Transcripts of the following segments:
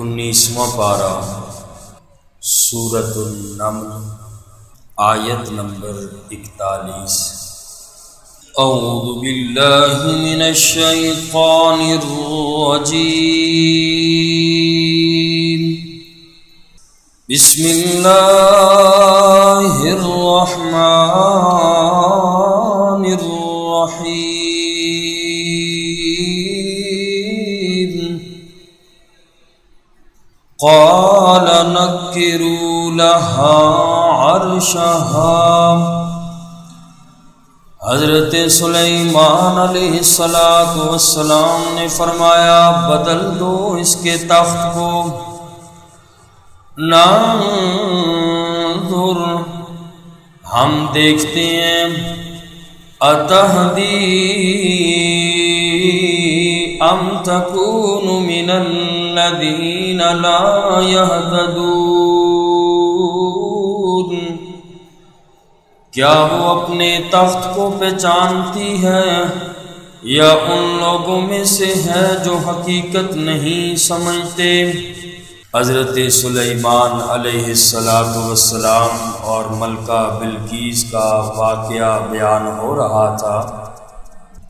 19واں پارہ سورۃ النمل آیت نمبر 41۔ اعوذ باللہ من الشیطان الرجیم، بسم اللہ الرحمن الرحیم۔ قال نکروا لها عرشها، حضرت سلیمان علیہ السلام نے فرمایا بدل دو اس کے تخت کو۔ ننظر، ہم دیکھتے ہیں، اتہدی ام تکون من الذین لا یہتدون، کیا وہ اپنے تخت کو پہچانتی ہے یا ان لوگوں میں سے ہے جو حقیقت نہیں سمجھتے۔ حضرت سلیمان علیہ السلام اور ملکہ بلقیس کا واقعہ بیان ہو رہا تھا۔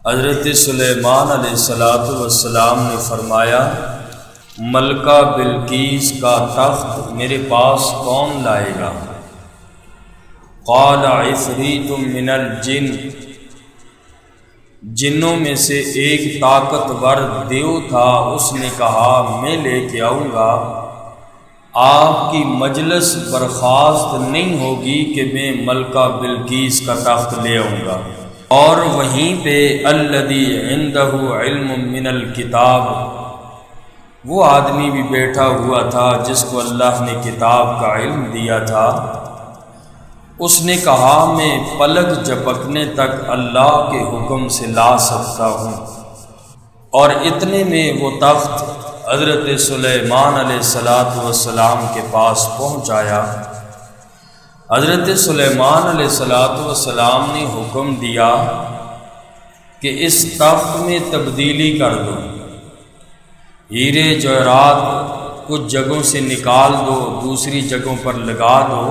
حضرت سلیمان علیہ السلام نے فرمایا ملکہ بلقیس کا تخت میرے پاس کون لائے گا؟ قال عفریت من الجن، جنوں میں سے ایک طاقتور دیو تھا، اس نے کہا میں لے کے آؤں گا، آپ کی مجلس برخاست نہیں ہوگی کہ میں ملکہ بلقیس کا تخت لے آؤں گا۔ اور وہیں پہ الذی عنده علم من الکتاب، وہ آدمی بھی بیٹھا ہوا تھا جس کو اللہ نے کتاب کا علم دیا تھا۔ اس نے کہا میں پلک جھپکنے تک اللہ کے حکم سے لا سکتا ہوں۔ اور اتنے میں وہ تخت حضرت سلیمان علیہ السلام کے پاس پہنچایا۔ حضرت سلیمان علیہ السلام نے حکم دیا کہ اس تخت میں تبدیلی کر دو، ہیرے جواہرات کچھ جگہوں سے نکال دو، دوسری جگہوں پر لگا دو،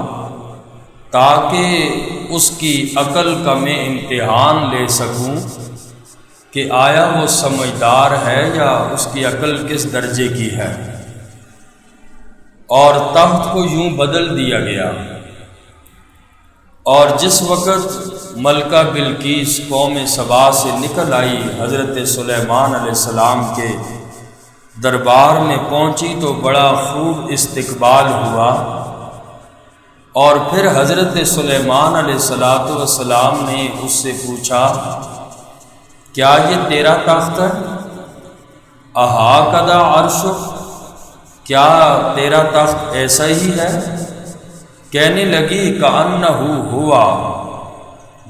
تاکہ اس کی عقل کا میں امتحان لے سکوں کہ آیا وہ سمجھدار ہے یا اس کی عقل کس درجے کی ہے۔ اور تخت کو یوں بدل دیا گیا۔ اور جس وقت ملکہ بلقیس قوم سبا سے نکل آئی، حضرت سلیمان علیہ السلام کے دربار میں پہنچی تو بڑا خوب استقبال ہوا۔ اور پھر حضرت سلیمان علیہ السلام نے اس سے پوچھا کیا یہ تیرا تخت ہے؟ اہاکذا عرشک، کیا تیرا تخت ایسا ہی ہے؟ کہنے لگی کأنہ ہوا،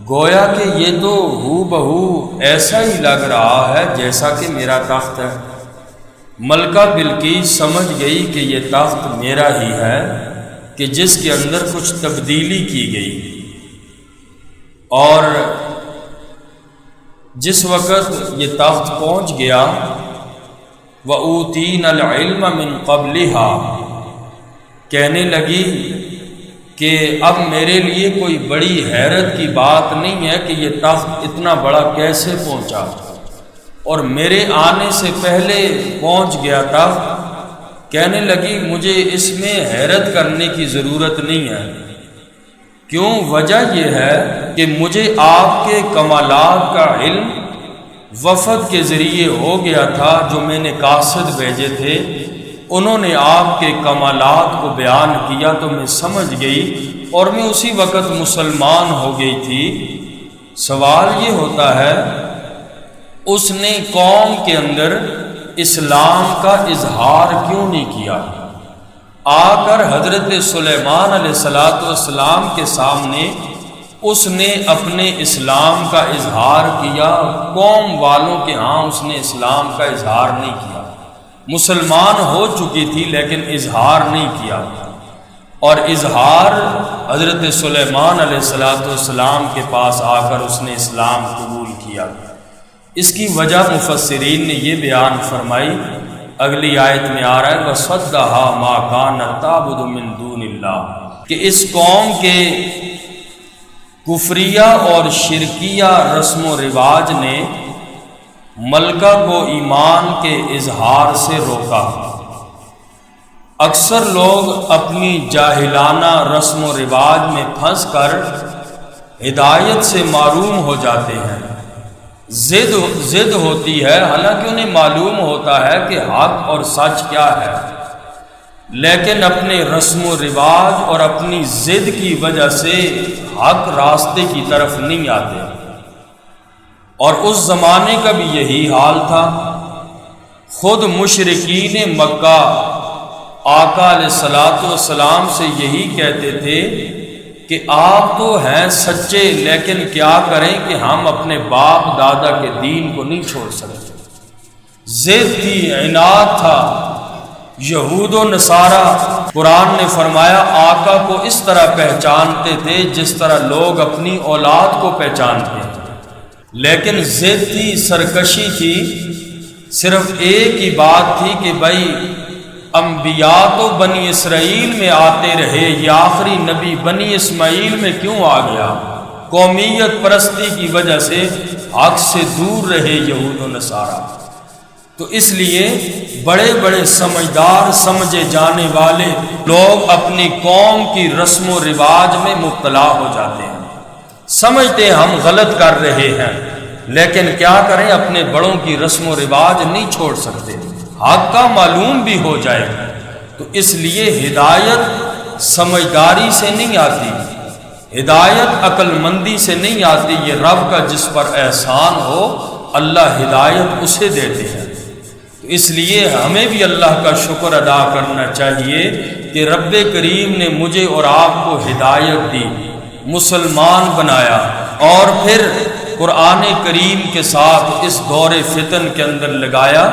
گویا کہ یہ تو ہو بہو ایسا ہی لگ رہا ہے جیسا کہ میرا تخت ہے۔ ملکہ بلقیس سمجھ گئی کہ یہ تخت میرا ہی ہے کہ جس کے اندر کچھ تبدیلی کی گئی۔ اور جس وقت یہ تخت پہنچ گیا وَأُوتِينَا الْعِلْمَ مِنْ قَبْلِهَا، کہنے لگی کہ اب میرے لیے کوئی بڑی حیرت کی بات نہیں ہے کہ یہ تخت اتنا بڑا کیسے پہنچا، اور میرے آنے سے پہلے پہنچ گیا تخت۔ کہنے لگی مجھے اس میں حیرت کرنے کی ضرورت نہیں ہے، کیوں؟ وجہ یہ ہے کہ مجھے آپ کے کمالات کا علم وفد کے ذریعے ہو گیا تھا، جو میں نے قاصد بھیجے تھے، انہوں نے آپ کے کمالات کو بیان کیا تو میں سمجھ گئی، اور میں اسی وقت مسلمان ہو گئی تھی۔ سوال یہ ہوتا ہے اس نے قوم کے اندر اسلام کا اظہار کیوں نہیں کیا؟ آ کر حضرت سلیمان علیہ السلام کے سامنے اس نے اپنے اسلام کا اظہار کیا، قوم والوں کے ہاں اس نے اسلام کا اظہار نہیں کیا۔ مسلمان ہو چکی تھی لیکن اظہار نہیں کیا، اور اظہار حضرت سلیمان علیہ السلام کے پاس آ کر اس نے اسلام قبول کیا۔ اس کی وجہ مفسرین نے یہ بیان فرمائی اگلی آیت میں آ رہا ہے وَصَدَّهَا مَا كَانَتْ تَعْبُدُ مِن دُونِ اللَّهِ، کہ اس قوم کے کفریہ اور شرکیہ رسم و رواج نے ملکہ کو ایمان کے اظہار سے روکا۔ اکثر لوگ اپنی جاہلانہ رسم و رواج میں پھنس کر ہدایت سے معروم ہو جاتے ہیں۔ ضد ہوتی ہے، حالانکہ انہیں معلوم ہوتا ہے کہ حق اور سچ کیا ہے، لیکن اپنے رسم و رواج اور اپنی ضد کی وجہ سے حق راستے کی طرف نہیں آتے۔ اور اس زمانے کا بھی یہی حال تھا۔ خود مشرکین مکہ آقا علیہ الصلوۃ والسلام سے یہی کہتے تھے کہ آپ تو ہیں سچے، لیکن کیا کریں کہ ہم اپنے باپ دادا کے دین کو نہیں چھوڑ سکتے۔ ضد تھی، عناد تھا۔ یہود و نصارہ قرآن نے فرمایا آقا کو اس طرح پہچانتے تھے جس طرح لوگ اپنی اولاد کو پہچانتے ہیں، لیکن ضد تھی، سرکشی تھی۔ صرف ایک ہی بات تھی کہ بھائی انبیاء تو بنی اسرائیل میں آتے رہے، یہ آخری نبی بنی اسماعیل میں کیوں آ گیا؟ قومیت پرستی کی وجہ سے حق سے دور رہے یہود و نصارہ۔ تو اس لیے بڑے بڑے سمجھدار سمجھے جانے والے لوگ اپنی قوم کی رسم و رواج میں مبتلا ہو جاتے ہیں، سمجھتے ہم غلط کر رہے ہیں، لیکن کیا کریں، اپنے بڑوں کی رسم و رواج نہیں چھوڑ سکتے، حق کا معلوم بھی ہو جائے۔ تو اس لیے ہدایت سمجھداری سے نہیں آتی، ہدایت عقل مندی سے نہیں آتی، یہ رب کا جس پر احسان ہو اللہ ہدایت اسے دیتے ہیں۔ تو اس لیے ہمیں بھی اللہ کا شکر ادا کرنا چاہیے کہ رب کریم نے مجھے اور آپ کو ہدایت دی، مسلمان بنایا، اور پھر قرآن کریم کے ساتھ اس دور فتن کے اندر لگایا،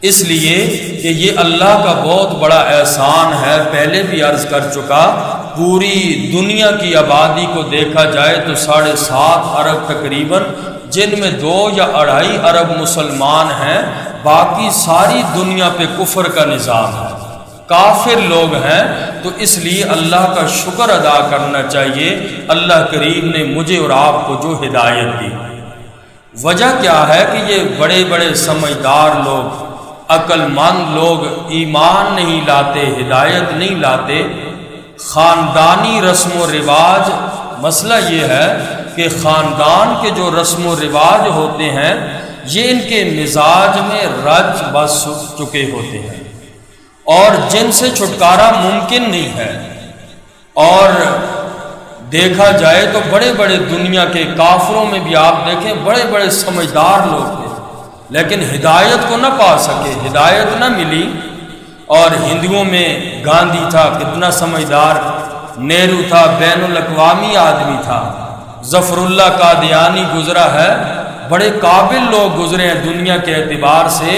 اس لیے کہ یہ اللہ کا بہت بڑا احسان ہے۔ پہلے بھی عرض کر چکا، پوری دنیا کی آبادی کو دیکھا جائے تو 7.5 ارب تقریباً، جن میں 2 یا 2.5 ارب مسلمان ہیں، باقی ساری دنیا پہ کفر کا نظام ہے، کافر لوگ ہیں۔ تو اس لیے اللہ کا شکر ادا کرنا چاہیے، اللہ کریم نے مجھے اور آپ کو جو ہدایت دی۔ وجہ کیا ہے کہ یہ بڑے بڑے سمجھدار لوگ، عقل مند لوگ ایمان نہیں لاتے، ہدایت نہیں لاتے، خاندانی رسم و رواج۔ مسئلہ یہ ہے کہ خاندان کے جو رسم و رواج ہوتے ہیں یہ ان کے مزاج میں رچ بس چکے ہوتے ہیں، اور جن سے چھٹکارا ممکن نہیں ہے۔ اور دیکھا جائے تو بڑے بڑے دنیا کے کافروں میں بھی آپ دیکھیں بڑے بڑے سمجھدار لوگ تھے، لیکن ہدایت کو نہ پا سکے، ہدایت نہ ملی۔ اور ہندوؤں میں گاندھی تھا، کتنا سمجھدار، نہرو تھا، بین الاقوامی آدمی تھا، ظفر اللہ قادیانی گزرا ہے، بڑے قابل لوگ گزرے ہیں دنیا کے اعتبار سے،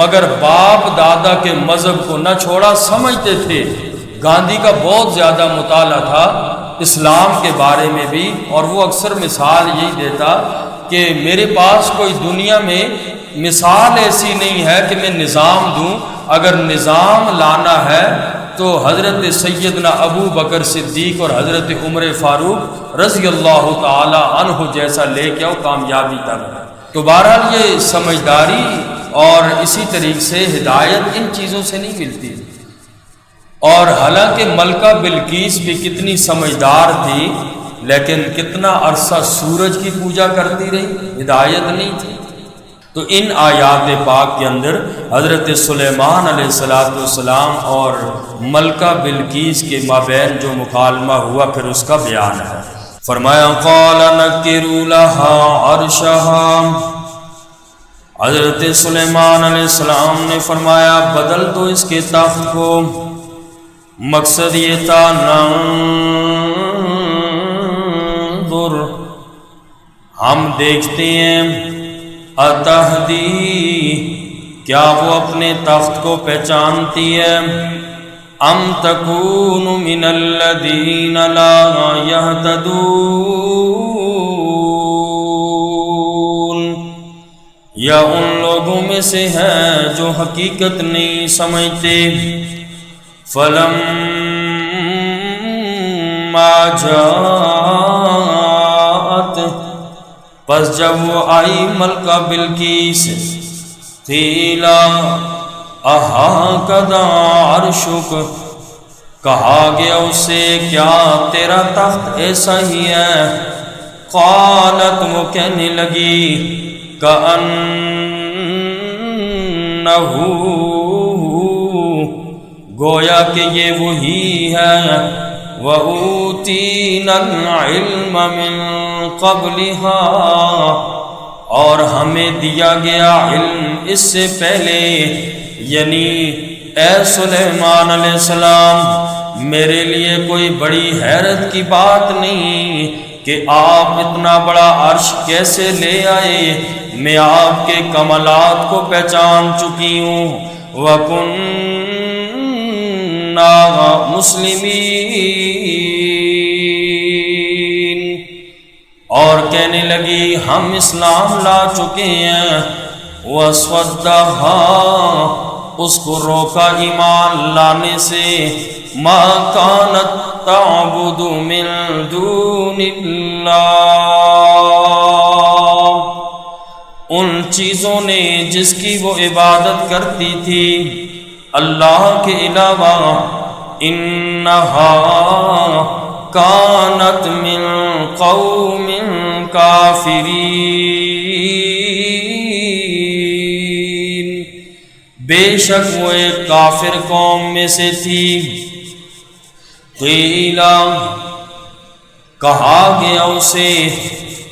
مگر باپ دادا کے مذہب کو نہ چھوڑا، سمجھتے تھے۔ گاندھی کا بہت زیادہ مطالعہ تھا اسلام کے بارے میں بھی، اور وہ اکثر مثال یہی دیتا کہ میرے پاس کوئی دنیا میں مثال ایسی نہیں ہے کہ میں نظام دوں، اگر نظام لانا ہے تو حضرت سیدنا ابو بکر صدیق اور حضرت عمر فاروق رضی اللہ تعالی عنہ جیسا لے کے آؤ کامیابی تک۔ تو بہرحال یہ سمجھداری اور اسی طریقے سے ہدایت ان چیزوں سے نہیں ملتی۔ اور حالانکہ ملکہ بلقیس بھی کتنی سمجھدار تھی، لیکن کتنا عرصہ سورج کی پوجا کرتی رہی، ہدایت نہیں تھی۔ تو ان آیات پاک کے اندر حضرت سلیمان علیہ السلام اور ملکہ بلقیس کے مابین جو مکالمہ ہوا پھر اس کا بیان ہے۔ فرمایا قال نکروا لها عرشها، حضرت سلیمان علیہ السلام نے فرمایا بدل دو اس کے تخت کو۔ مقصد یہ تھا ننظر، ہم دیکھتے ہیں، اتہدی، کیا وہ اپنے تخت کو پہچانتی ہے، ام تکون من الذین لا یہتدون، یا ان لوگوں لوگوں میں سے ہیں جو حقیقت نہیں سمجھتے۔ فلما جاءت، پس جب وہ آئی ملکہ بلقیس، قیل اہکذا عرشک، کہا گیا اسے کیا تیرا تخت ایسا ہی ہے؟ قالت، وہ کہنے لگی کأنہ، گویا کہ یہ وہی ہے، وَأُوتِينَا الْعِلْمَ مِنْ قَبْلِهَا، اور ہمیں دیا گیا علم اس سے پہلے، یعنی اے سلیمان علیہ السلام، میرے لیے کوئی بڑی حیرت کی بات نہیں کہ آپ اتنا بڑا عرش کیسے لے آئے، میں آپ کے کمالات کو پہچان چکی ہوں۔ وَكُنَّا مُسْلِمِينَ، اور کہنے لگی ہم اسلام لا چکے ہیں۔ وَصَدَّهَا، اس کو روکا ایمان لانے سے، مَا كَانَتْ تَعْبُدُ مِن دُونِ اللَّهِ، ان چیزوں نے جس کی وہ عبادت کرتی تھی اللہ کے علاوہ، إِنَّهَا كَانَتْ مِن قَوْمٍ كَافِرِينَ، بے شک وہ ایک کافر قوم میں سے تھی۔ قیل، کہا گیا اسے،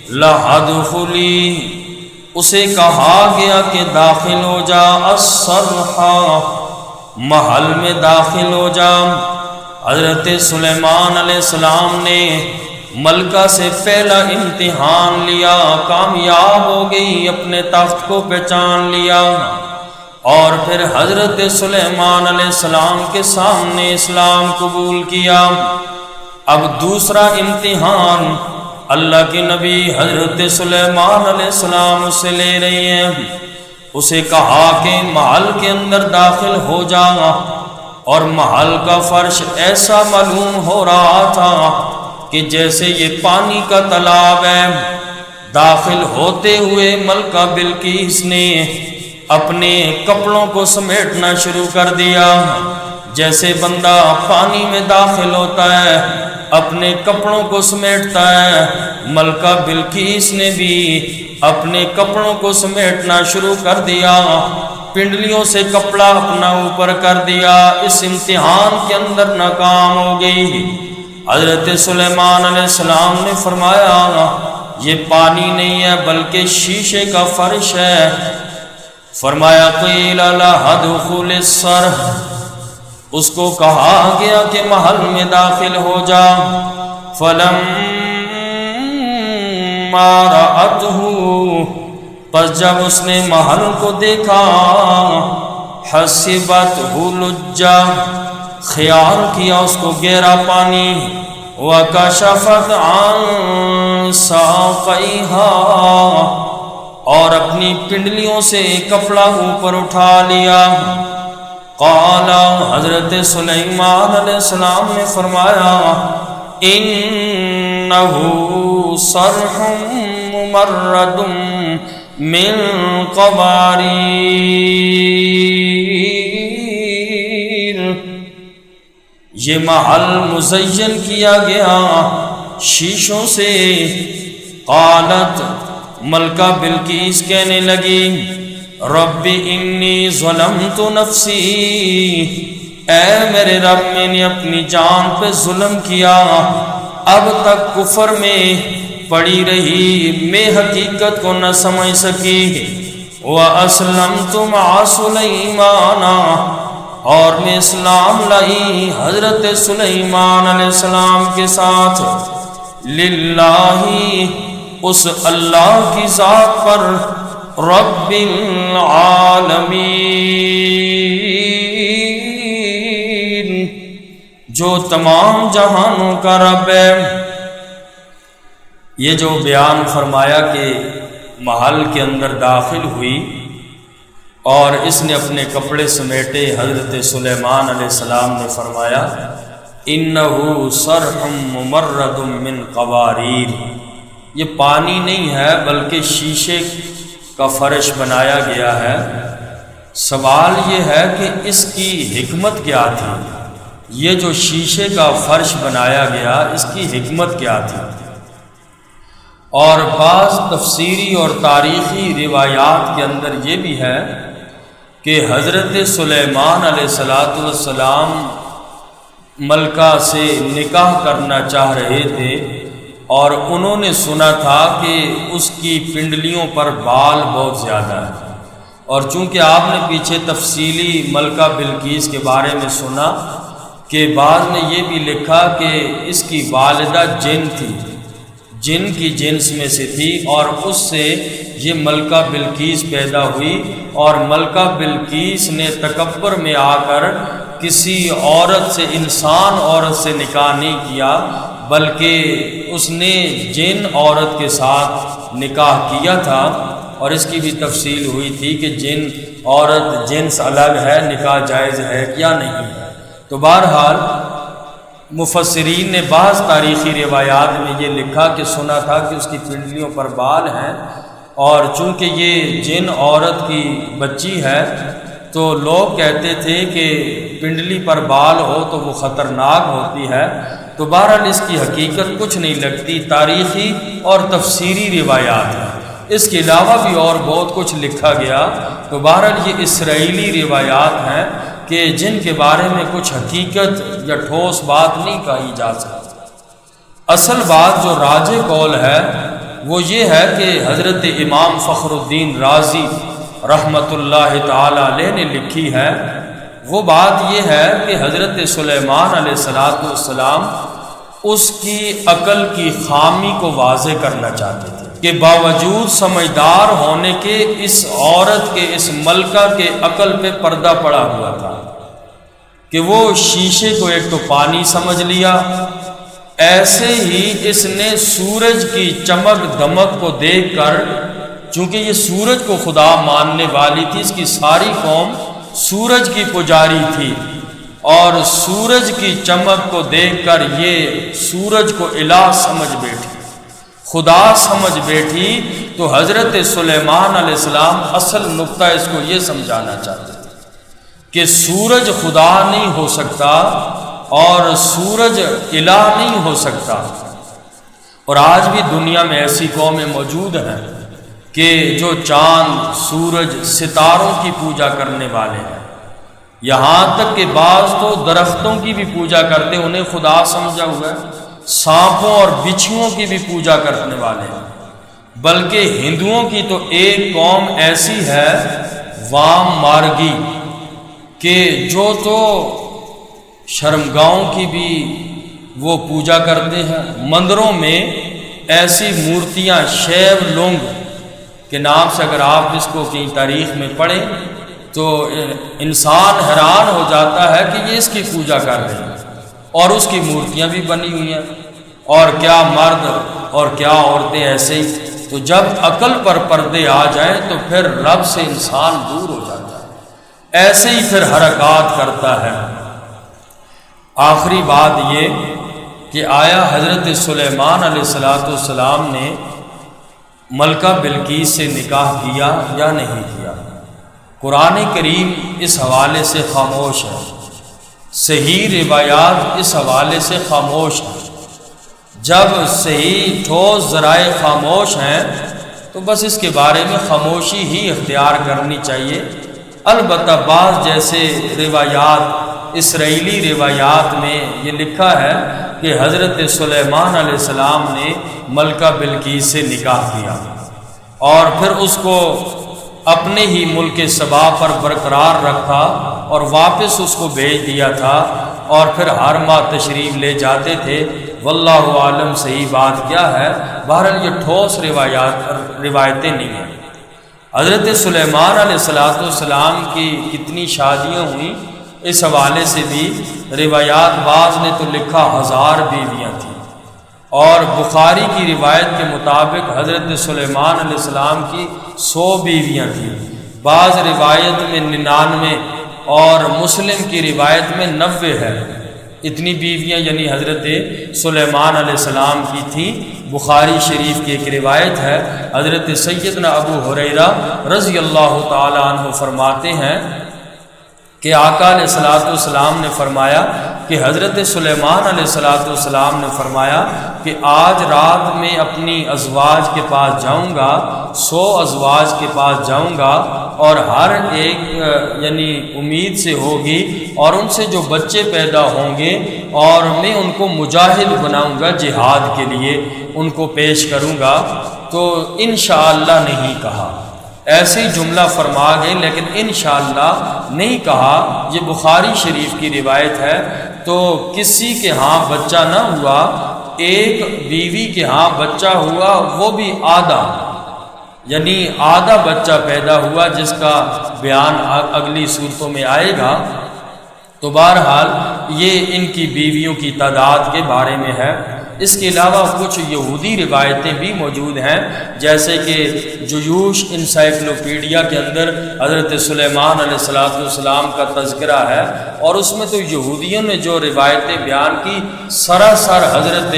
لَادْخُلِي، اسے کہا گیا کہ داخل ہو جا، الصرح، محل میں داخل ہو جا۔ حضرت سلیمان علیہ السلام نے ملکہ سے پہلا امتحان لیا، کامیاب ہو گئی، اپنے تخت کو پہچان لیا، اور پھر حضرت سلیمان علیہ السلام کے سامنے اسلام قبول کیا۔ اب دوسرا امتحان اللہ کے نبی حضرت سلیمان علیہ السلام اسے لے رہے ہیں۔ اسے کہا کہ محل کے اندر داخل ہو جا، اور محل کا فرش ایسا معلوم ہو رہا تھا کہ جیسے یہ پانی کا تالاب ہے۔ داخل ہوتے ہوئے ملکہ بلقیس نے اپنے کپڑوں کو سمیٹنا شروع کر دیا، جیسے بندہ پانی میں داخل ہوتا ہے اپنے کپڑوں کو سمیٹتا ہے، ملکہ بلقیس نے بھی اپنے کپڑوں کو سمیٹنا شروع کر دیا، پنڈلیوں سے کپڑا اپنا اوپر کر دیا۔ اس امتحان کے اندر ناکام ہو گئی۔ حضرت سلیمان علیہ السلام نے فرمایا یہ پانی نہیں ہے بلکہ شیشے کا فرش ہے۔ فرمایا قیل لها ادخل الصرح، اس کو کہا گیا کہ محل میں داخل ہو جا۔ فلما رأته، پس جب اس نے محل کو دیکھا، حسبته لجا، خیال کیا اس کو گہرا پانی، وکشفت عن ساقیہا، اور اپنی پنڈلیوں سے کپڑا اوپر اٹھا لیا۔ قال، حضرت سلیمان علیہ السلام نے فرمایا انہ صرح ممرد من قواریر، یہ محل مزین کیا گیا شیشوں سے۔ قالت، ملکہ بلقیس کہنے لگی رب انی ظلمت نفسی، اے میرے رب میں نے اپنی جان پہ ظلم کیا، اب تک کفر میں پڑی رہی، میں حقیقت کو نہ سمجھ سکی۔ وَأَسْلَمْتُ مَعَ سُلَيْمَانَ، اور میں اسلام لائی حضرت سلیمان علیہ السلام کے ساتھ، للہ، اس اللہ کی ذات پر، رب العالمین، جو تمام جہانوں کا رب ہے۔ یہ جو بیان فرمایا کہ محل کے اندر داخل ہوئی اور اس نے اپنے کپڑے سمیٹے۔ حضرت سلیمان علیہ السلام نے فرمایا انہ صرح ممرد من قواریر، یہ پانی نہیں ہے بلکہ شیشے کا فرش بنایا گیا ہے۔ سوال یہ ہے کہ اس کی حکمت کیا تھی؟ یہ جو شیشے کا فرش بنایا گیا اس کی حکمت کیا تھی؟ اور بعض تفسیری اور تاریخی روایات کے اندر یہ بھی ہے کہ حضرت سلیمان علیہ السلام ملکہ سے نکاح کرنا چاہ رہے تھے، اور انہوں نے سنا تھا کہ اس کی پنڈلیوں پر بال بہت زیادہ ہیں، اور چونکہ آپ نے پیچھے تفصیلی ملکہ بلقیس کے بارے میں سنا کہ بعض نے یہ بھی لکھا کہ اس کی والدہ جن تھی، جن کی جنس میں سے تھی، اور اس سے یہ ملکہ بلقیس پیدا ہوئی۔ اور ملکہ بلقیس نے تکبر میں آ کر کسی عورت سے، انسان عورت سے نکاح نہیں کیا، بلکہ اس نے جن عورت کے ساتھ نکاح کیا تھا۔ اور اس کی بھی تفصیل ہوئی تھی کہ جن عورت جنس الگ ہے، نکاح جائز ہے یا نہیں ہے۔ تو بہرحال مفسرین نے بعض تاریخی روایات میں یہ لکھا کہ سنا تھا کہ اس کی پنڈلیوں پر بال ہیں، اور چونکہ یہ جن عورت کی بچی ہے تو لوگ کہتے تھے کہ پنڈلی پر بال ہو تو وہ خطرناک ہوتی ہے۔ تو بہرحال اس کی حقیقت کچھ نہیں لگتی، تاریخی اور تفسیری روایات ہیں۔ اس کے علاوہ بھی اور بہت کچھ لکھا گیا۔ تو بہرحال یہ اسرائیلی روایات ہیں کہ جن کے بارے میں کچھ حقیقت یا ٹھوس بات نہیں کہی جا سکتی۔ اصل بات جو راجح قول ہے وہ یہ ہے کہ حضرت امام فخر الدین رازی رحمۃ اللہ تعالی علیہ نے لکھی ہے۔ وہ بات یہ ہے کہ حضرت سلیمان علیہ السلام اس کی عقل کی خامی کو واضح کرنا چاہتے تھے کہ باوجود سمجھدار ہونے کے اس عورت کے، اس ملکہ کے عقل پہ پردہ پڑا ہوا تھا کہ وہ شیشے کو ایک تو پانی سمجھ لیا، ایسے ہی اس نے سورج کی چمک دمک کو دیکھ کر، چونکہ یہ سورج کو خدا ماننے والی تھی، اس کی ساری قوم سورج کی پجاری تھی، اور سورج کی چمک کو دیکھ کر یہ سورج کو الہ سمجھ بیٹھی، خدا سمجھ بیٹھی۔ تو حضرت سلیمان علیہ السلام اصل نقطہ اس کو یہ سمجھانا چاہتے تھے کہ سورج خدا نہیں ہو سکتا اور سورج الہ نہیں ہو سکتا۔ اور آج بھی دنیا میں ایسی قومیں موجود ہیں کہ جو چاند، سورج، ستاروں کی پوجا کرنے والے ہیں، یہاں تک کہ بعض تو درختوں کی بھی پوجا کرتے، انہیں خدا سمجھا ہوا ہے، سانپوں اور بچھوؤں کی بھی پوجا کرنے والے ہیں۔ بلکہ ہندوؤں کی تو ایک قوم ایسی ہے وام مارگی کہ جو تو شرمگاؤں کی بھی وہ پوجا کرتے ہیں۔ مندروں میں ایسی مورتیاں، شیو لنگ کے نام سے اگر آپ اس کو کی تاریخ میں پڑھیں تو انسان حیران ہو جاتا ہے کہ یہ اس کی پوجا کر رہے ہیں، اور اس کی مورتیاں بھی بنی ہوئی ہیں، اور کیا مرد اور کیا عورتیں ایسے ہی۔ تو جب عقل پر پردے آ جائیں تو پھر رب سے انسان دور ہو جاتا ہے، ایسے ہی پھر حرکات کرتا ہے۔ آخری بات یہ کہ آیا حضرت سلیمان علیہ السلام نے ملکہ بلقیس سے نکاح کیا یا نہیں کیا؟ قرآن کریم اس حوالے سے خاموش ہے، صحیح روایات اس حوالے سے خاموش ہیں۔ جب صحیح ٹھوس ذرائع خاموش ہیں تو بس اس کے بارے میں خاموشی ہی اختیار کرنی چاہیے۔ البتہ بعض جیسے روایات، اسرائیلی روایات میں یہ لکھا ہے کہ حضرت سلیمان علیہ السلام نے ملکہ بلقیس سے نکاح کیا اور پھر اس کو اپنے ہی ملک سبا پر برقرار رکھا اور واپس اس کو بھیج دیا تھا، اور پھر ہر ماہ تشریف لے جاتے تھے۔ واللہ عالم صحیح بات کیا ہے، بہرحال یہ ٹھوس روایتیں نہیں ہیں۔ حضرت سلیمان علیہ السلام کی کتنی شادیاں ہوئیں اس حوالے سے بھی روایات، بعض نے تو لکھا 1000 بیویاں تھیں، اور بخاری کی روایت کے مطابق حضرت سلیمان علیہ السلام کی 100 بیویاں تھیں۔ بعض روایت میں 99 اور مسلم کی روایت میں 90 ہے۔ اتنی بیویاں یعنی حضرت سلیمان علیہ السلام کی تھیں۔ بخاری شریف کی ایک روایت ہے، حضرت سیدنا ابو ہریرہ رضی اللہ تعالی عنہ فرماتے ہیں کہ آقا علیہ الصلوۃ والسلام نے فرمایا کہ حضرت سلیمان علیہ الصلوۃ والسلام نے فرمایا کہ آج رات میں اپنی ازواج کے پاس جاؤں گا، 100 ازواج کے پاس جاؤں گا، اور ہر ایک یعنی امید سے ہوگی اور ان سے جو بچے پیدا ہوں گے اور میں ان کو مجاہد بناؤں گا، جہاد کے لیے ان کو پیش کروں گا۔ تو انشاءاللہ نہیں کہا، ایسے ہی جملہ فرما گئے لیکن انشاءاللہ نہیں کہا۔ یہ بخاری شریف کی روایت ہے۔ تو کسی کے ہاں بچہ نہ ہوا، ایک بیوی کے ہاں بچہ ہوا، وہ بھی آدھا، یعنی آدھا بچہ پیدا ہوا، جس کا بیان اگلی صورتوں میں آئے گا۔ تو بہرحال یہ ان کی بیویوں کی تعداد کے بارے میں ہے۔ اس کے علاوہ کچھ یہودی روایتیں بھی موجود ہیں، جیسے کہ جیوش انسائکلوپیڈیا کے اندر حضرت سلیمان علیہ السلام کا تذکرہ ہے، اور اس میں تو یہودیوں نے جو روایتیں بیان کی سراسر حضرت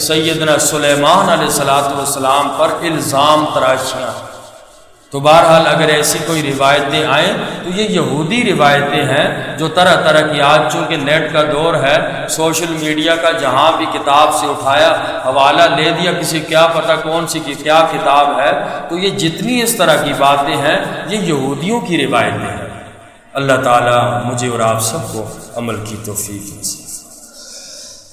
سیدنا سلیمان علیہ السلام پر الزام تراشیاں۔ تو بہرحال اگر ایسی کوئی روایتیں آئیں تو یہ یہودی روایتیں ہیں جو طرح طرح کی، آج چونکہ نیٹ کا دور ہے، سوشل میڈیا کا، جہاں بھی کتاب سے اٹھایا حوالہ لے دیا، کسی کیا پتہ کون سی کی کیا کتاب ہے، تو یہ جتنی اس طرح کی باتیں ہیں یہ یہودیوں کی روایتیں ہیں۔ اللہ تعالیٰ مجھے اور آپ سب کو عمل کی توفیق نصیب۔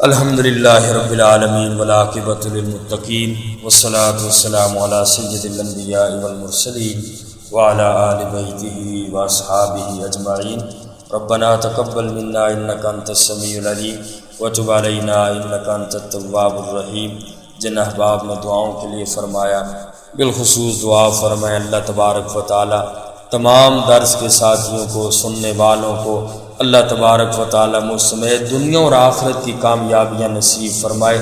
الحمدللہ رب العالمین والعاقبۃ للمتقین والصلاۃ والسلام علی سید الانبیاء والمرسلین وعلی آل بیتہ واصحابہ اجمعین۔ ربنا تقبل منا انک انت السمیع العلیم وتب علینا انک انت التواب الرحیم۔ جن احباب نے دعاؤں کے لیے فرمایا، بالخصوص دعا فرمائے اللہ تبارک و تعالی تمام درس کے ساتھیوں کو، سننے والوں کو اللہ تبارک و تعالی مجھ سمیت دنیا اور آخرت کی کامیابیاں نصیب فرمائے،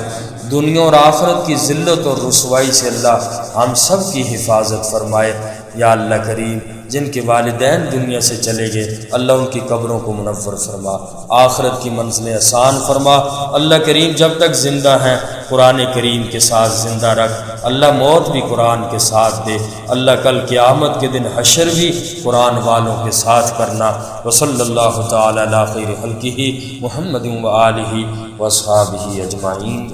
دنیا اور آخرت کی ذلت اور رسوائی سے اللہ ہم سب کی حفاظت فرمائے۔ یا اللہ کریم، جن کے والدین دنیا سے چلے گئے اللہ ان کی قبروں کو منور فرما، آخرت کی منزلیں آسان فرما۔ اللہ کریم جب تک زندہ ہیں قرآن کریم کے ساتھ زندہ رکھ، اللہ موت بھی قرآن کے ساتھ دے، اللہ کل قیامت کے دن حشر بھی قرآن والوں کے ساتھ کرنا۔ وصلی اللہ تعالی علی خیر خلقہ محمد و آلہ و اصحابہ اجمعین۔